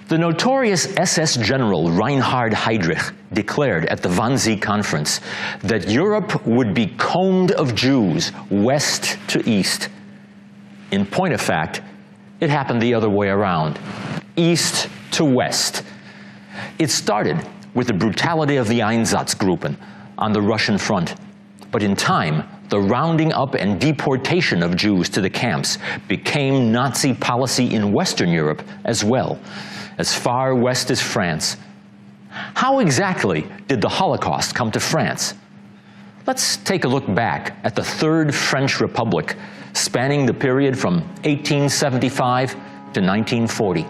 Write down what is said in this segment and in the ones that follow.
The notorious SS general Reinhard Heydrich declared at the Wannsee Conference that Europe would be combed of Jews west to east. In point of fact, it happened the other way around, east to west. It started with the brutality of the Einsatzgruppen on the Russian front, but in time, the rounding up and deportation of Jews to the camps became Nazi policy in Western Europe as well, as far west as France. How exactly did the Holocaust come to France? Let's take a look back at the Third French Republic, spanning the period from 1875 to 1940.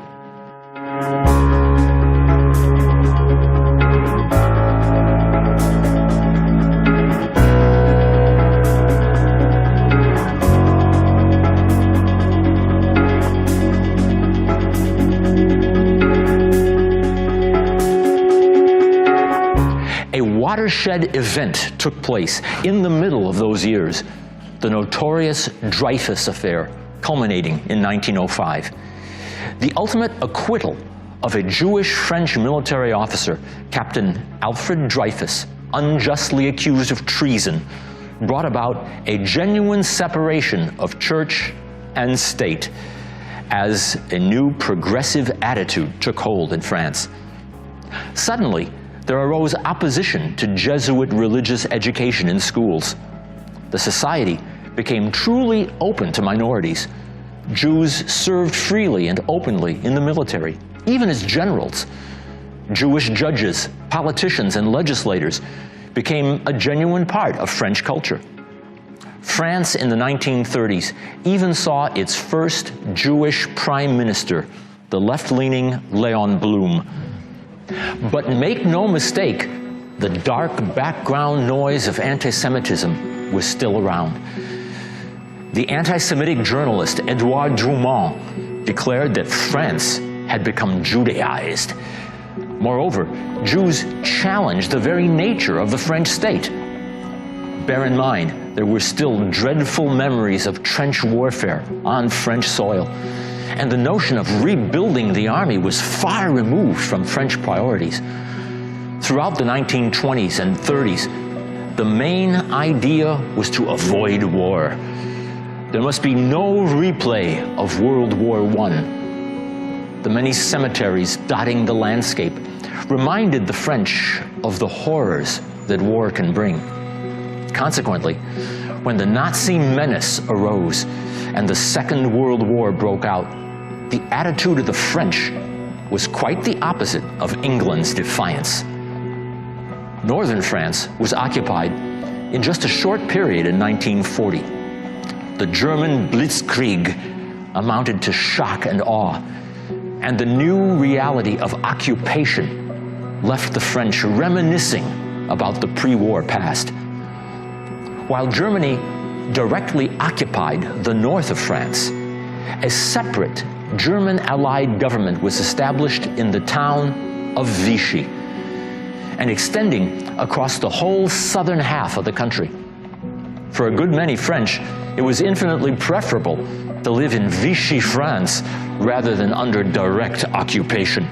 A watershed event took place in the middle of those years, the notorious Dreyfus Affair, culminating in 1905. The ultimate acquittal of a Jewish French military officer, Captain Alfred Dreyfus, unjustly accused of treason, brought about a genuine separation of church and state as a new progressive attitude took hold in France. Suddenly, there arose opposition to Jesuit religious education in schools. The society became truly open to minorities. Jews served freely and openly in the military, even as generals. Jewish judges, politicians, and legislators became a genuine part of French culture. France in the 1930s even saw its first Jewish prime minister, the left-leaning Léon Blum. But make no mistake, the dark background noise of anti-Semitism was still around. The anti-Semitic journalist Edouard Drumont declared that France had become Judaized. Moreover, Jews challenged the very nature of the French state. Bear in mind, there were still dreadful memories of trench warfare on French soil, and the notion of rebuilding the army was far removed from French priorities. Throughout the 1920s and 30s, the main idea was to avoid war. There must be no replay of World War I. The many cemeteries dotting the landscape reminded the French of the horrors that war can bring. Consequently, when the Nazi menace arose and the Second World War broke out, the attitude of the French was quite the opposite of England's defiance. Northern France was occupied in just a short period in 1940. The German Blitzkrieg amounted to shock and awe, and the new reality of occupation left the French reminiscing about the pre-war past. While Germany directly occupied the north of France, a separate German Allied government was established in the town of Vichy and extending across the whole southern half of the country. For a good many French, it was infinitely preferable to live in Vichy, France, rather than under direct occupation.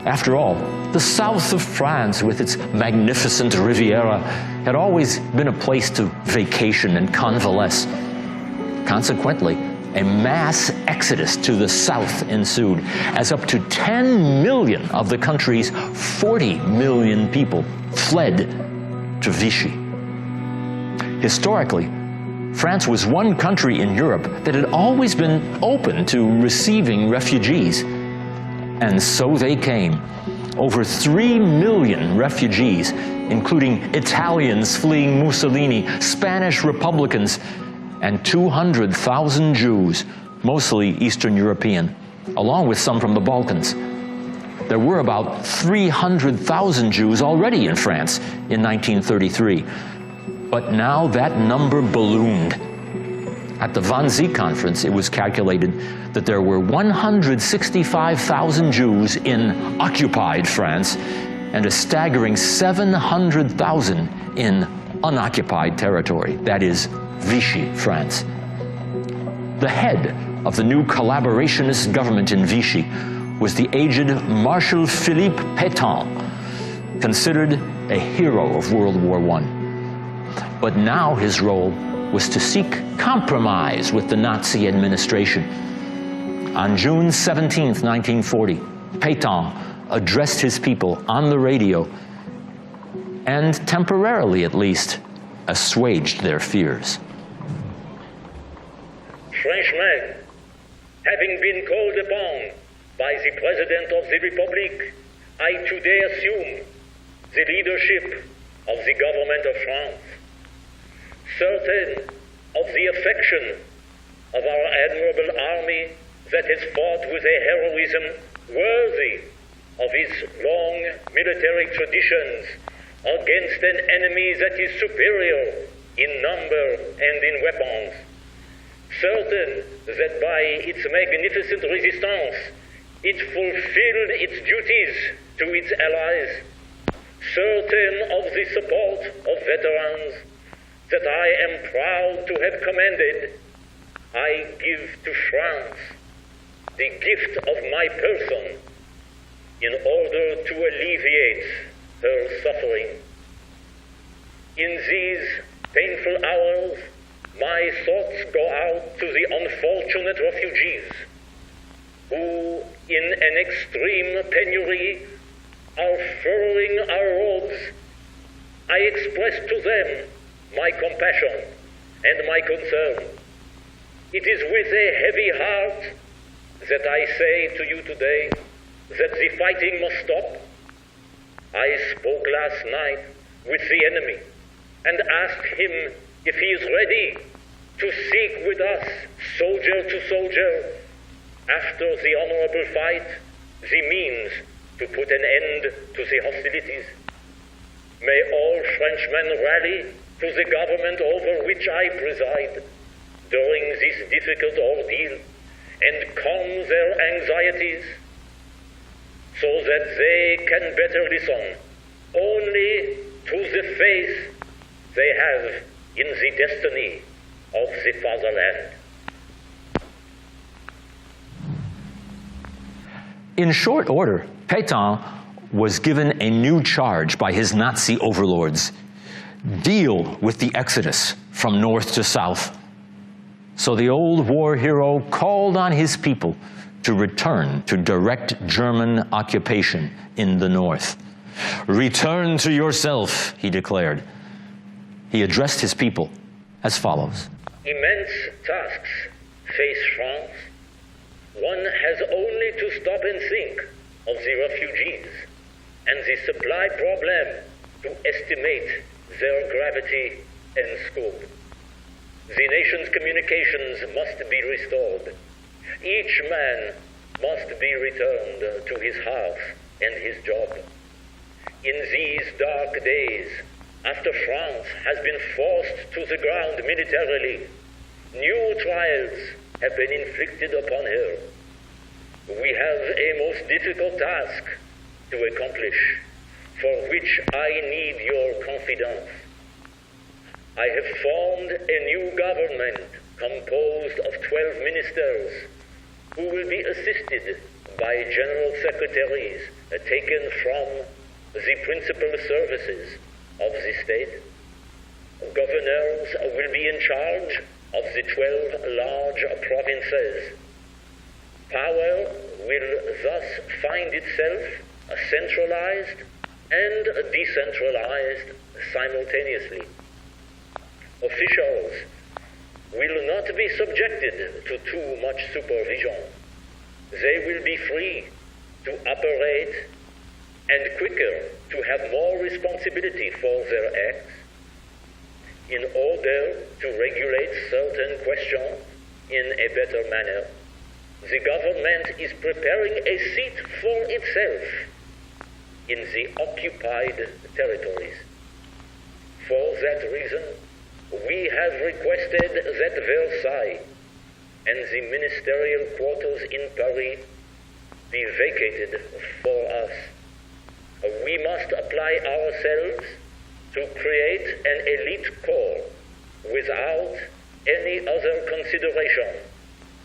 After all, the south of France, with its magnificent Riviera, had always been a place to vacation and convalesce. Consequently, a mass exodus to the south ensued, as up to 10 million of the country's 40 million people fled to Vichy. Historically, France was one country in Europe that had always been open to receiving refugees. And so they came. Over 3 million refugees, including Italians fleeing Mussolini, Spanish Republicans, and 200,000 Jews, mostly Eastern European, along with some from the Balkans. There were about 300,000 Jews already in France in 1933, but now that number ballooned. At the Wannsee Conference, it was calculated that there were 165,000 Jews in occupied France and a staggering 700,000 in unoccupied territory, that is, Vichy France. The head of the new collaborationist government in Vichy was the aged Marshal Philippe Pétain, considered a hero of World War I. But now his role was to seek compromise with the Nazi administration. On June 17, 1940, Pétain addressed his people on the radio and, temporarily at least, assuaged their fears. Frenchmen, having been called upon by the President of the Republic, I today assume the leadership of the government of France. Certain of the affection of our admirable army that has fought with a heroism worthy of its long military traditions against an enemy that is superior in number and in weapons. Certain that by its magnificent resistance it fulfilled its duties to its allies. Certain of the support of veterans that I am proud to have commanded, I give to France the gift of my person in order to alleviate her suffering. In these painful hours, my thoughts go out to the unfortunate refugees who, in an extreme penury, are furrowing our roads. I express to them my compassion and my concern. It is with a heavy heart that I say to you today that the fighting must stop. I spoke last night with the enemy and asked him if he is ready to seek with us, soldier to soldier, after the honorable fight, the means to put an end to the hostilities. May all Frenchmen rally to the government over which I preside during this difficult ordeal and calm their anxieties so that they can better listen only to the faith they have in the destiny of the fatherland. In short order, Pétain was given a new charge by his Nazi overlords: deal with the exodus from north to south. So the old war hero called on his people to return to direct German occupation in the north. Return to yourself, he declared. He addressed his people as follows. Immense tasks face France. One has only to stop and think of the refugees and the supply problem to estimate their gravity and scope. The nation's communications must be restored. Each man must be returned to his house and his job. In these dark days, after France has been forced to the ground militarily, new trials have been inflicted upon her. We have a most difficult task to accomplish, for which I need your confidence. I have formed a new government composed of 12 ministers who will be assisted by general secretaries taken from the principal services of the state. Governors will be in charge of the 12 large provinces. Power will thus find itself centralized and decentralized simultaneously. Officials will not be subjected to too much supervision. They will be free to operate and quicker to have more responsibility for their acts in order to regulate certain questions in a better manner. The government is preparing a seat for itself in the occupied territories. For that reason, we have requested that Versailles and the ministerial quarters in Paris be vacated for us. We must apply ourselves to create an elite corps without any other consideration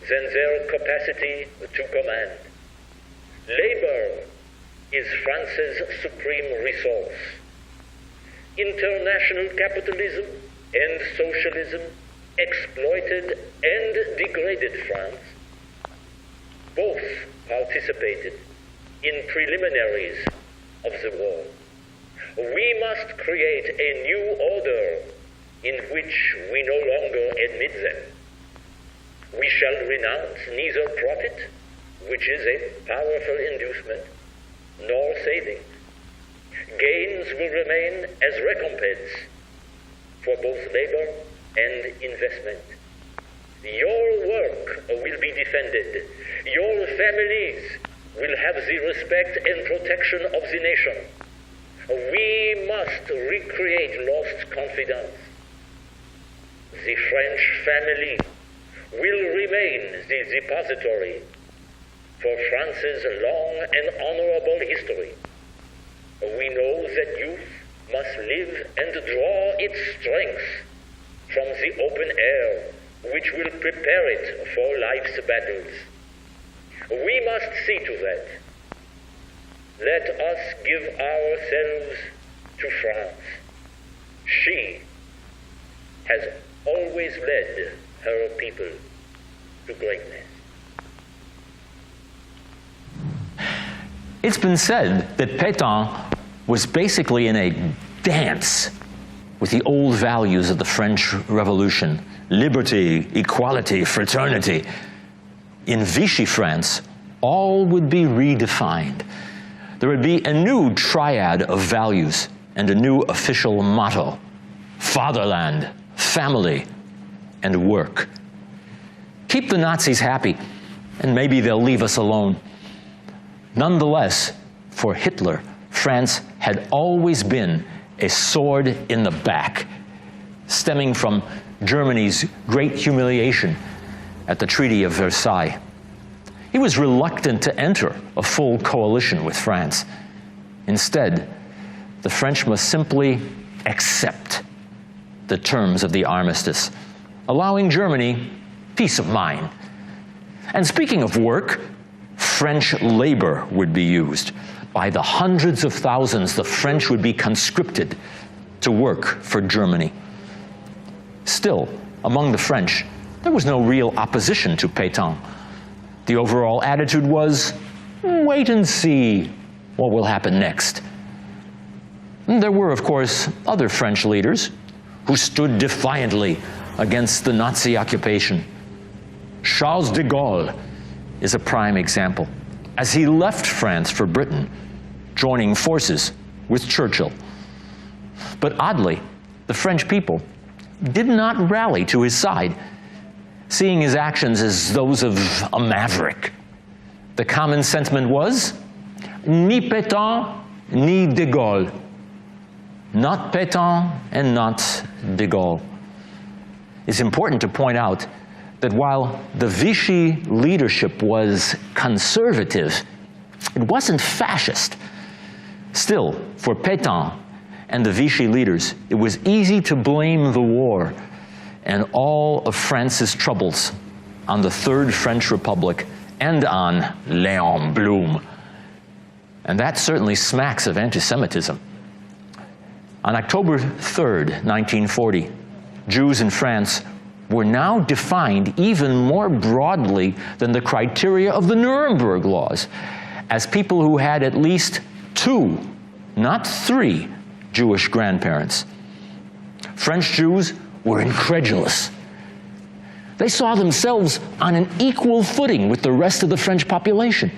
than their capacity to command. Labor is France's supreme resource. International capitalism and socialism exploited and degraded France. Both participated in preliminaries of the war. We must create a new order in which we no longer admit them. We shall renounce neither profit, which is a powerful inducement, nor savings. Gains will remain as recompense for both labor and investment. Your work will be defended. Your families will have the respect and protection of the nation. We must recreate lost confidence. The French family will remain the depository for France's long and honorable history. We know that youth must live and draw its strength from the open air, which will prepare it for life's battles. We must see to that. Let us give ourselves to France. She has always led her people to greatness. It's been said that Pétain was basically in a dance with the old values of the French Revolution: liberty, equality, fraternity. In Vichy France, all would be redefined. There would be a new triad of values and a new official motto: fatherland, family, and work. Keep the Nazis happy, and maybe they'll leave us alone. Nonetheless, for Hitler, France had always been a sword in the back, stemming from Germany's great humiliation at the Treaty of Versailles. He was reluctant to enter a full coalition with France. Instead, the French must simply accept the terms of the armistice, allowing Germany peace of mind. And speaking of work, French labor would be used. By the hundreds of thousands, the French would be conscripted to work for Germany. Still, among the French, there was no real opposition to Pétain. The overall attitude was, wait and see what will happen next. And there were, of course, other French leaders who stood defiantly against the Nazi occupation. Charles de Gaulle is a prime example, as he left France for Britain, joining forces with Churchill. But oddly, the French people did not rally to his side, seeing his actions as those of a maverick. The common sentiment was, ni Pétain, ni de Gaulle. Not Pétain and not de Gaulle. It's important to point out that while the Vichy leadership was conservative, it wasn't fascist. Still, for Pétain and the Vichy leaders, it was easy to blame the war and all of France's troubles on the Third French Republic and on Léon Blum. And that certainly smacks of anti-Semitism. On October 3rd, 1940, Jews in France were now defined even more broadly than the criteria of the Nuremberg laws, as people who had at least 2, not 3, Jewish grandparents. French Jews were incredulous. They saw themselves on an equal footing with the rest of the French population.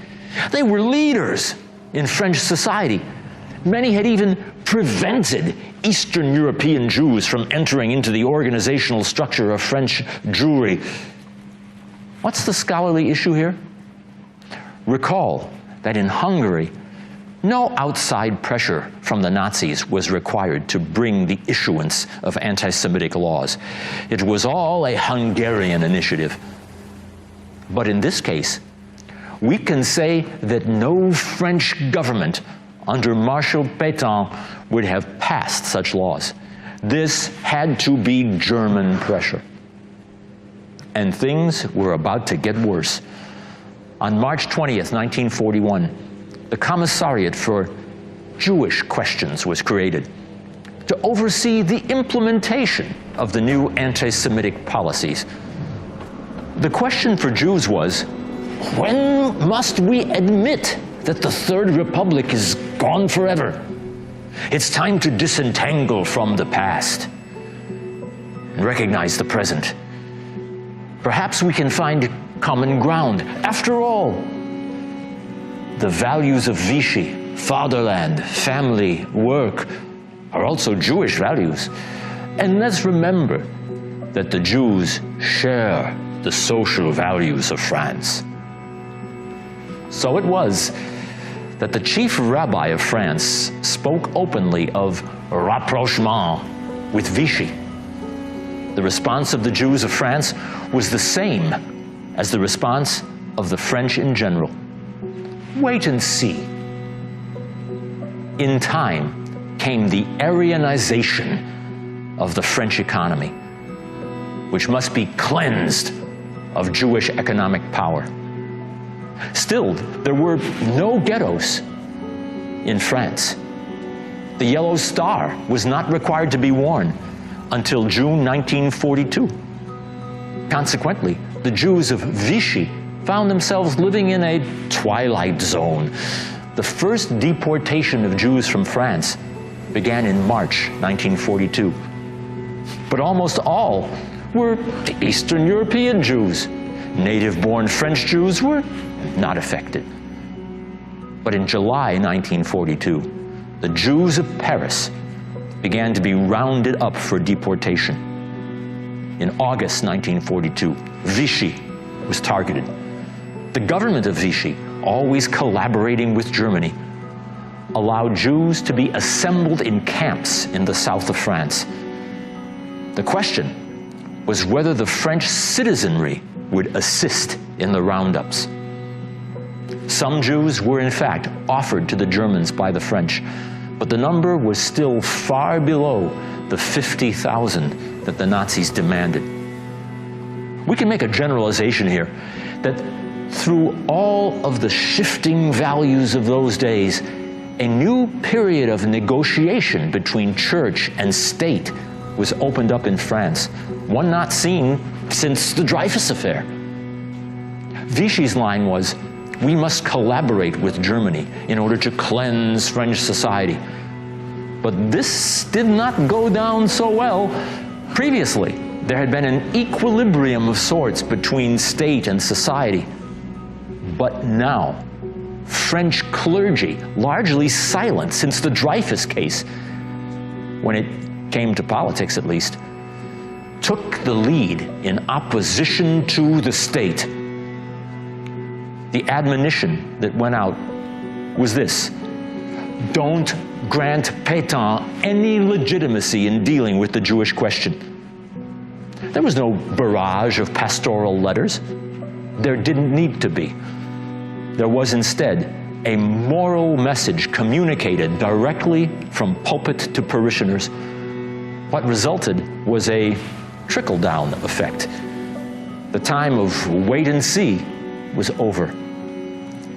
They were leaders in French society. Many had even prevented Eastern European Jews from entering into the organizational structure of French Jewry. What's the scholarly issue here? Recall that in Hungary, No outside pressure from the Nazis was required to bring the issuance of anti-Semitic laws. It was all a Hungarian initiative. But in this case, we can say that no French government under Marshal Pétain would have passed such laws. This had to be German pressure. And things were about to get worse. On March 20th, 1941, the Commissariat for Jewish Questions was created to oversee the implementation of the new anti-Semitic policies. The question for Jews was, when must we admit that the Third Republic is gone forever? It's time to disentangle from the past and recognize the present. Perhaps we can find common ground. After all, the values of Vichy, fatherland, family, work, are also Jewish values. And let's remember that the Jews share the social values of France. So it was that the chief rabbi of France spoke openly of rapprochement with Vichy. The response of the Jews of France was the same as the response of the French in general. Wait and see. In time came the Aryanization of the French economy, which must be cleansed of Jewish economic power. Still, there were no ghettos in France. The yellow star was not required to be worn until June 1942. Consequently, the Jews of Vichy found themselves living in a twilight zone. The first deportation of Jews from France began in March 1942. But almost all were Eastern European Jews. Native-born French Jews were not affected. But in July 1942, the Jews of Paris began to be rounded up for deportation. In August 1942, Vichy was targeted. The government of Vichy, always collaborating with Germany, allowed Jews to be assembled in camps in the south of France. The question was whether the French citizenry would assist in the roundups. Some Jews were in fact offered to the Germans by the French, but the number was still far below the 50,000 that the Nazis demanded. We can make a generalization here that through all of the shifting values of those days, a new period of negotiation between church and state was opened up in France, one not seen since the Dreyfus Affair. Vichy's line was, we must collaborate with Germany in order to cleanse French society. But this did not go down so well. Previously, there had been an equilibrium of sorts between state and society. But now, French clergy, largely silent since the Dreyfus case, when it came to politics at least, took the lead in opposition to the state. The admonition that went out was this: don't grant Pétain any legitimacy in dealing with the Jewish question. There was no barrage of pastoral letters. There didn't need to be. There was instead a moral message communicated directly from pulpit to parishioners. What resulted was a trickle-down effect. The time of wait and see was over.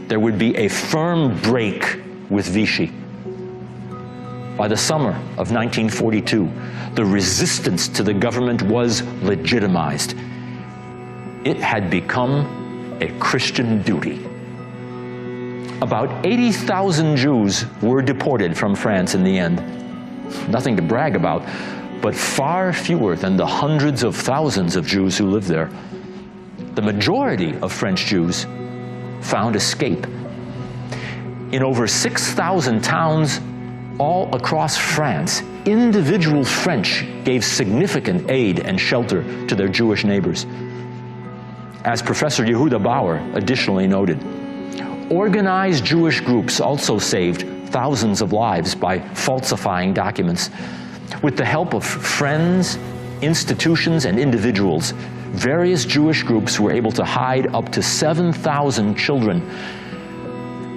There would be a firm break with Vichy. By the summer of 1942, the resistance to the government was legitimized. It had become a Christian duty. About 80,000 Jews were deported from France in the end. Nothing to brag about, but far fewer than the hundreds of thousands of Jews who lived there. The majority of French Jews found escape. In over 6,000 towns all across France, individual French gave significant aid and shelter to their Jewish neighbors. As Professor Yehuda Bauer additionally noted, Organized Jewish groups also saved thousands of lives by falsifying documents. With the help of friends, institutions, and individuals, various Jewish groups were able to hide up to 7,000 children.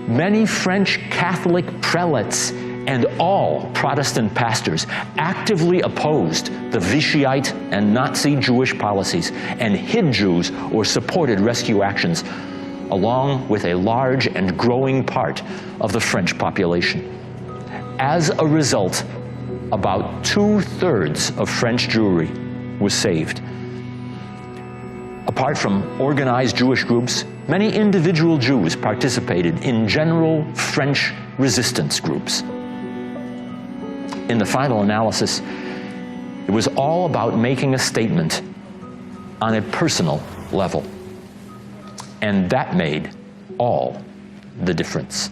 Many French Catholic prelates and all Protestant pastors actively opposed the Vichyite and Nazi Jewish policies and hid Jews or supported rescue actions, along with a large and growing part of the French population. As a result, about 2/3 of French Jewry was saved. Apart from organized Jewish groups, many individual Jews participated in general French resistance groups. In the final analysis, it was all about making a statement on a personal level. And that made all the difference.